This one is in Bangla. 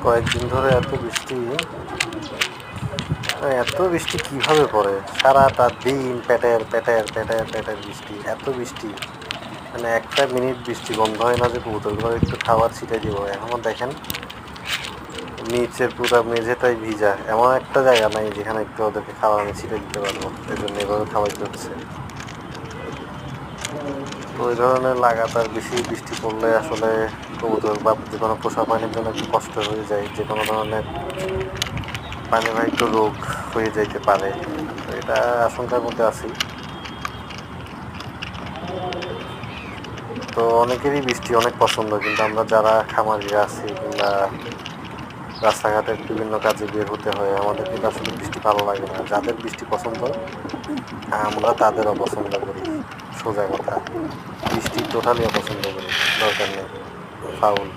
কয়েকদিন ধরে এত বৃষ্টি কিভাবে পড়ে? সারাটা দিন পেটের পেটের পেটের পেটের বৃষ্টি, এত বৃষ্টি মানে একটা মিনিট বৃষ্টি বন্ধ হয় না যে কবুতরগুলো একটু খাবার ছিটাই দিব। এখনও দেখেন নিচের পুরো মেঝেটাই ভিজা, এমন একটা জায়গা নাই যেখানে একটু ওদেরকে খাবার আমি ছিটাই দিতে পারবো। এই জন্য এভাবে খাওয়াইতে হচ্ছে। তো ওই ধরনের লাগাতার বেশি বৃষ্টি পড়লে আসলে কবুতর বা যে কোনো পোষা প্রাণীর জন্য একটু কষ্ট হয়ে যায়, যে কোনো ধরনের পানিবাহিত রোগ হয়ে যাইতে পারে। তো এটা আশঙ্কার মধ্যে আছি। তো অনেকেরই বৃষ্টি অনেক পছন্দ, কিন্তু আমরা যারা খামারিরা আছি কিংবা রাস্তাঘাটের বিভিন্ন কাজে বের হতে হয়, আমাদের কিন্তু আসলে বৃষ্টি ভালো লাগে না। যাদের বৃষ্টি পছন্দ আমরা তাদের অপছন্দ করি, সোজা কথা। বৃষ্টি টোটালি অপছন্দ করি, দরকার নেই, ফাউল।